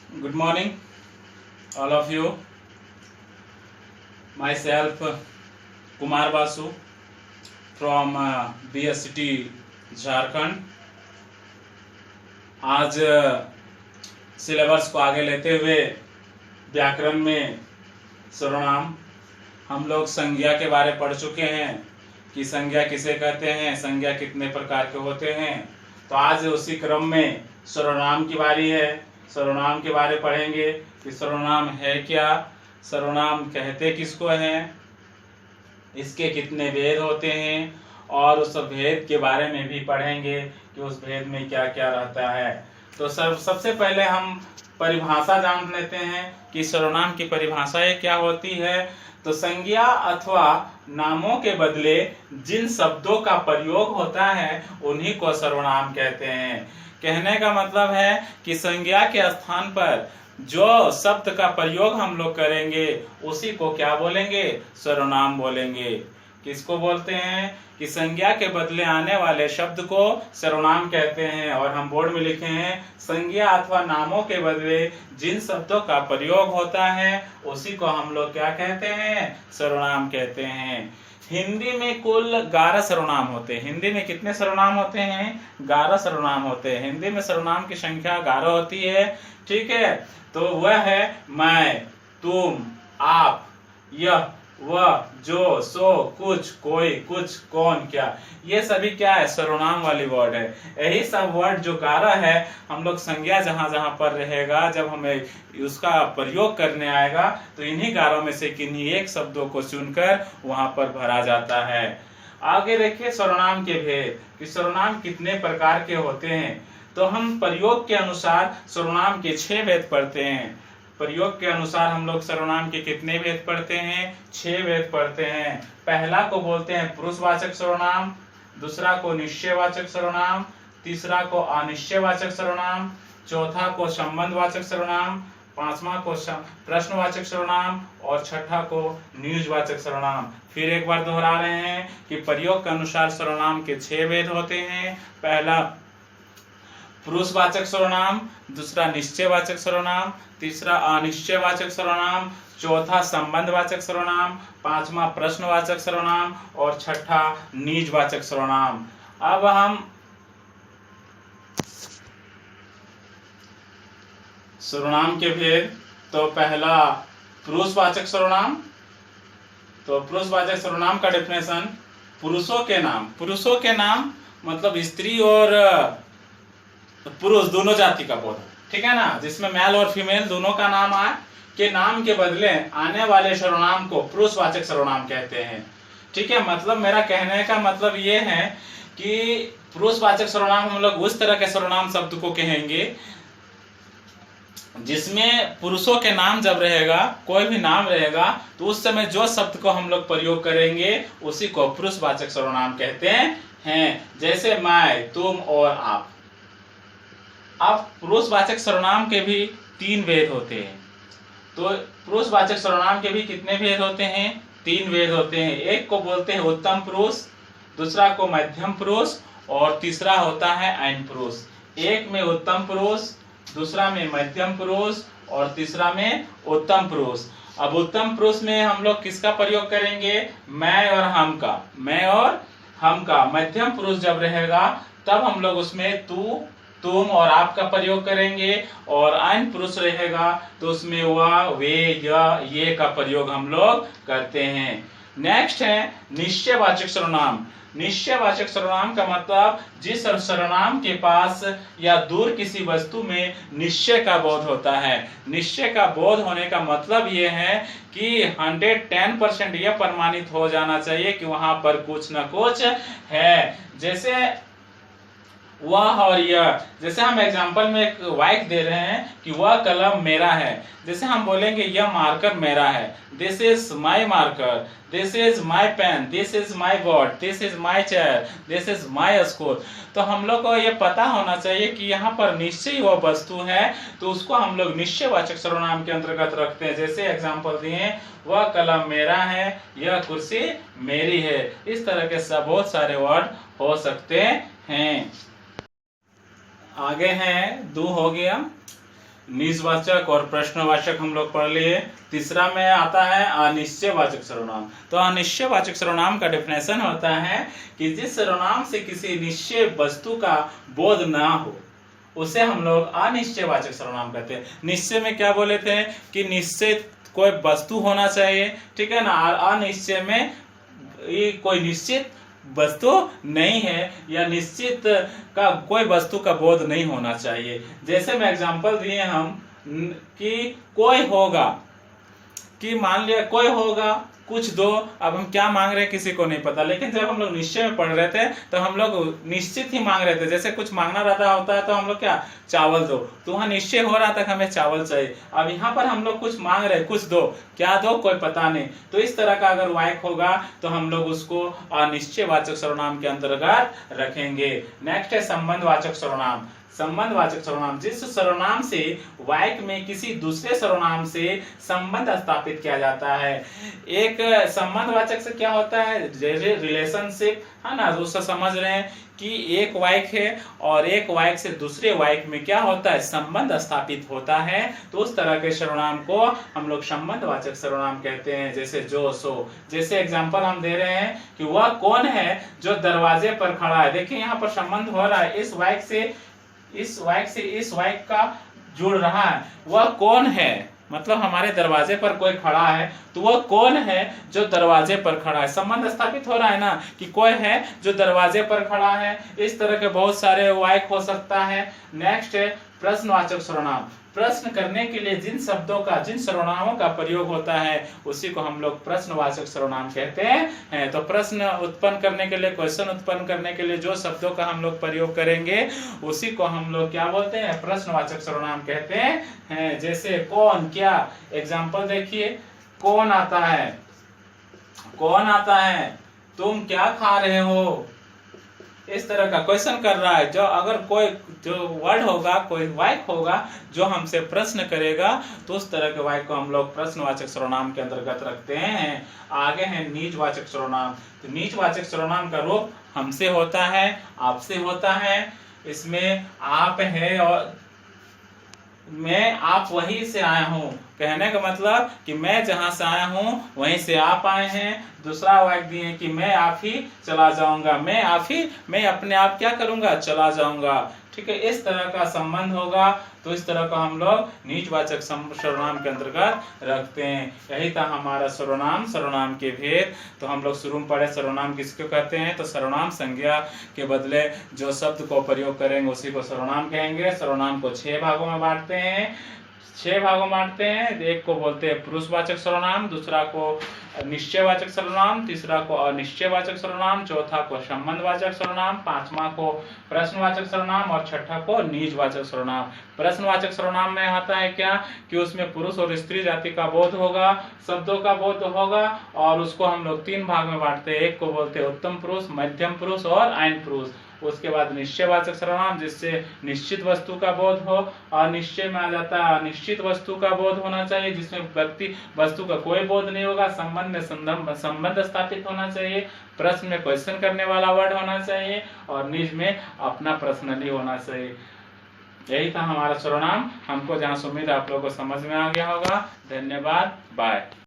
Good morning, all of you. Myself, Kumar Basu from BSCT Jharkhand. आज syllabus को आगे लेते हुए व्याकरण में सर्वनाम हम लोग संज्ञा के बारे पढ़ चुके हैं कि संज्ञा किसे कहते हैं, संज्ञा कितने प्रकार के होते हैं। तो आज उसी क्रम में सर्वनाम की बारी है। सर्वनाम के बारे पढ़ेंगे कि सर्वनाम है क्या, सर्वनाम कहते किसको हैं, इसके कितने भेद होते हैं और उस भेद के बारे में भी पढ़ेंगे कि उस भेद में क्या क्या रहता है। तो सबसे पहले हम परिभाषा जान लेते हैं कि सर्वनाम की परिभाषा क्या होती है। तो संज्ञा अथवा नामों के बदले जिन शब्दों का प्रयोग होता है उन्हीं को सर्वनाम कहते हैं। कहने का मतलब है कि संज्ञा के स्थान पर जो शब्द का प्रयोग हम लोग करेंगे उसी को क्या बोलेंगे, सर्वनाम बोलेंगे। किसको बोलते हैं कि संज्ञा के बदले आने वाले शब्द को सर्वनाम कहते हैं। और हम बोर्ड में लिखे हैं संज्ञा अथवा नामों के बदले जिन शब्दों का प्रयोग होता है उसी को हम लोग क्या कहते हैं, सर्वनाम कहते हैं। हिंदी में कुल 11 सर्वनाम होते हैं। हिंदी में कितने सर्वनाम होते हैं? 11 सर्वनाम होते हैं। हिंदी में सर्वनाम की संख्या 11 होती है। ठीक है, तो वह है मैं, तुम, आप, यह, वह, जो, सो, कुछ, कोई, कुछ, कौन, क्या, ये सभी क्या है, सर्वनाम वाली वर्ड है। यही सब वर्ड जो 11 है हम लोग संज्ञा जहां जहां पर रहेगा, जब हमें उसका प्रयोग करने आएगा तो इन्हीं 11 में से किन्हीं एक शब्दों को चुनकर वहां पर भरा जाता है। आगे देखिए सर्वनाम के भेद कि सर्वनाम कितने प्रकार के होते हैं। तो हम प्रयोग के अनुसार सर्वनाम के 6 भेद पढ़ते हैं। प्रयोग के अनुसार हम लोग सर्वनाम के कितने भेद पढ़ते हैं? 6 भेद पढ़ते हैं। पहला को बोलते हैं पुरुषवाचक सर्वनाम, दूसरा को निश्चयवाचक सर्वनाम, तीसरा को अनिश्चयवाचक सर्वनाम, चौथा को संबंधवाचक सर्वनाम, पांचवा को प्रश्नवाचक सर्वनाम और छठा को नियोजवाचक सर्वनाम। फिर एक बार दोहरा रहे हैं कि प्रयोग के अनुसार सर्वनाम के 6 भेद होते हैं। पहला पुरुषवाचक सर्वनाम, दूसरा निश्चयवाचक सर्वनाम, तीसरा अनिश्चयवाचक सर्वनाम, चौथा संबंधवाचक सर्वनाम, पांचवा प्रश्नवाचक सर्वनाम और छठा निजवाचक सर्वनाम। अब हम सर्वनाम के भेद, तो पहला पुरुषवाचक सर्वनाम। तो पुरुषवाचक सर्वनाम का डेफिनेशन, पुरुषों के नाम। पुरुषों के नाम मतलब स्त्री और पुरुष दोनों जाति का बोध, ठीक है ना, जिसमें मेल और फीमेल दोनों का नाम आए के नाम के बदले आने वाले सर्वनाम को पुरुषवाचक सर्वनाम कहते हैं। ठीक है, मतलब मेरा कहने का मतलब ये है कि पुरुषवाचक सर्वनाम हम लोग उस तरह के सर्वनाम शब्द को कहेंगे जिसमें पुरुषों के नाम जब रहेगा, कोई भी नाम रहेगा, तो उस समय जो शब्द को हम लोग प्रयोग करेंगे उसी को पुरुषवाचक सर्वनाम कहते हैं। जैसे मैं, तुम और आप। अब पुरुषवाचक सर्वनाम के भी 3 भेद होते हैं। तो पुरुषवाचक सर्वनाम के भी कितने भेद होते हैं? 3 भेद होते हैं। एक को बोलते हैं उत्तम पुरुष, दूसरा को मध्यम पुरुष और तीसरा होता है ऐन पुरुष। एक में उत्तम पुरुष, दूसरा में मध्यम पुरुष और तीसरा में उत्तम पुरुष। अब उत्तम पुरुष में हम लोग किसका प्रयोग करेंगे? मैं और हम का। मैं और हम का। मध्यम पुरुष जब रहेगा तब हम लोग उसमें तू, तुम और आप का प्रयोग करेंगे। और ऐन पुरुष रहेगा तो उसमें वह, वे, यह, ये का प्रयोग हम लोग करते हैं। नेक्स्ट है निश्चयवाचक सर्वनाम। निश्चयवाचक सर्वनाम का मतलब जिस सर्वनाम के पास या दूर किसी वस्तु में निश्चय का बोध होता है। निश्चय का बोध होने का मतलब ये है कि 110% यह प्रमाणित हो जाना चाहिए कि वहां पर कुछ न कुछ है। जैसे वह और यह, जैसे हम एग्जांपल में एक वाक्य दे रहे हैं कि वह कलम मेरा है। जैसे हम बोलेंगे यह मार्कर मेरा है, this is my marker, this is my pen, this is my board, this is my chair, this is my school. तो हम लोग को ये पता होना चाहिए कि यहाँ पर निश्चय वह वस्तु है, तो उसको हम लोग निश्चयवाचक सर्वनाम के अंतर्गत रखते हैं। जैसे एग्जांपल दिए, वह कलम मेरा है, यह कुर्सी मेरी है। इस तरह के सब बहुत सारे वर्ड हो सकते हैं। आगे हैं, दो हो गया निजवाचक और प्रश्नवाचक हम लोग पढ़ लिए। तीसरा में आता है अनिश्चयवाचक सर्वनाम। तो अनिश्चयवाचक सर्वनाम का डेफिनेशन होता है कि जिस सर्वनाम से किसी निश्चय वस्तु का बोध ना हो उसे हम लोग अनिश्चयवाचक सर्वनाम कहते हैं। निश्चय में क्या बोले थे कि निश्चित कोई वस्तु होना चाहिए, ठीक है ना। अनिश्चय में ये कोई निश्चित वस्तु नहीं है या निश्चित का कोई वस्तु का बोध नहीं होना चाहिए। जैसे में एग्जांपल दिए हम कि कोई होगा, कि मान लिया कोई होगा, कुछ दो। अब हम क्या मांग रहे हैं किसी को नहीं पता, लेकिन जब हम लोग निश्चय में पढ़ रहे थे तो हम लोग निश्चित ही मांग रहे थे। जैसे कुछ मांगना रहता होता है तो हम लोग क्या, चावल दो, तो वहां निश्चय हो रहा था कि हमें चावल चाहिए। अब यहाँ पर हम लोग कुछ मांग रहे हैं, कुछ दो, क्या दो कोई पता नहीं। तो इस तरह का अगर वाक्य होगा तो हम लोग उसको अनिश्चयवाचक सर्वनाम के अंतर्गत रखेंगे। नेक्स्ट है संबंधवाचक सर्वनाम। संबंधवाचक सर्वनाम, जिस सर्वनाम से वाक्य में किसी दूसरे सर्वनाम से संबंध स्थापित किया जाता है। एक संबंधवाचक से क्या होता है, जैसे रिलेशनशिप है ना, दोस्तों समझ रहे हैं कि एक वाक्य है और एक वाक्य से दूसरे वाक्य में क्या होता है, संबंध स्थापित होता है। तो उस तरह के सर्वनाम को हम लोग संबंधवाचक सर्वनाम कहते हैं। जैसे जो सो, जैसे एग्जांपल हम दे रहे हैं कि वह कौन है जो दरवाजे पर खड़ा है। देखिए यहाँ पर संबंध हो रहा है, इस वाक्य से इस वाक्य का जुड़ रहा है। वह कौन है मतलब हमारे दरवाजे पर कोई खड़ा है, तो वह कौन है जो दरवाजे पर खड़ा है। संबंध स्थापित हो रहा है ना कि कोई है जो दरवाजे पर खड़ा है। इस तरह के बहुत सारे वाक्य हो सकता है। नेक्स्ट है प्रश्नवाचक सर्वनाम। प्रश्न करने के लिए जिन शब्दों का, जिन सर्वनामों का प्रयोग होता है उसी को हम लोग प्रश्नवाचक सर्वनाम कहते हैं। तो प्रश्न उत्पन्न करने के लिए, क्वेश्चन उत्पन्न करने के लिए जो शब्दों का हम लोग प्रयोग करेंगे उसी को हम लोग क्या बोलते हैं, प्रश्नवाचक सर्वनाम कहते हैं। जैसे कौन, क्या। एग्जाम्पल देखिए, कौन आता है, कौन आता है, तुम क्या खा रहे हो। इस तरह का क्वेश्चन कर रहा है। जो अगर कोई जो वर्ड होगा, कोई वाक्य होगा जो हमसे प्रश्न करेगा तो उस तरह के वाक्य को हम लोग प्रश्नवाचक सर्वनाम के अंतर्गत रखते हैं। आगे है निजवाचक सर्वनाम। तो निजवाचक सर्वनाम का रूप हमसे होता है, आपसे होता है। इसमें आप है और मैं, आप वहीं से आया हूँ। कहने का मतलब कि मैं जहां से आया हूँ वहीं से आप आए हैं। दूसरा वाक्य दिए कि मैं आप ही चला जाऊंगा, मैं अपने आप क्या करूंगा, चला जाऊंगा। ठीक है, इस तरह का संबंध होगा तो इस तरह का हम लोग निजवाचक सर्वनाम के अंतर्गत रखते हैं। यही था हमारा सर्वनाम के भेद। तो हम लोग शुरू में पढ़े सर्वनाम किसको कहते हैं। तो सर्वनाम संज्ञा के बदले जो शब्द को प्रयोग करेंगे उसी को सर्वनाम कहेंगे। सर्वनाम को 6 भागों में बांटते हैं, 6 भागों में बांटते हैं। एक को बोलते हैं पुरुषवाचक सर्वनाम, दूसरा को निश्चयवाचक सर्वनाम, तीसरा को अनिश्चयवाचक सर्वनाम, चौथा को संबंधवाचक सर्वनाम, पांचवा को प्रश्नवाचक सर्वनाम और छठा को निजवाचक सर्वनाम। प्रश्नवाचक सर्वनाम में आता है क्या कि उसमें पुरुष और स्त्री जाति का बोध होगा, शब्दों का बोध होगा और उसको हम लोग 3 भाग में बांटते हैं। एक को बोलते हैं उत्तम पुरुष, मध्यम पुरुष और आयन पुरुष। उसके बाद निश्चयवाचक सर्वनाम जिससे निश्चित वस्तु का बोध हो, और निश्चय में आ जाता है अनिश्चित वस्तु का बोध होना चाहिए जिसमें व्यक्ति वस्तु का कोई बोध नहीं होगा। संबंध में संबंध स्थापित होना चाहिए, प्रश्न में क्वेश्चन करने वाला वर्ड होना चाहिए और निज में अपना पर्सनली होना चाहिए। यही था हमारा सर्वनाम। हमको जहाँ से उम्मीद आप लोगों को समझ में आ गया होगा। धन्यवाद, बाय।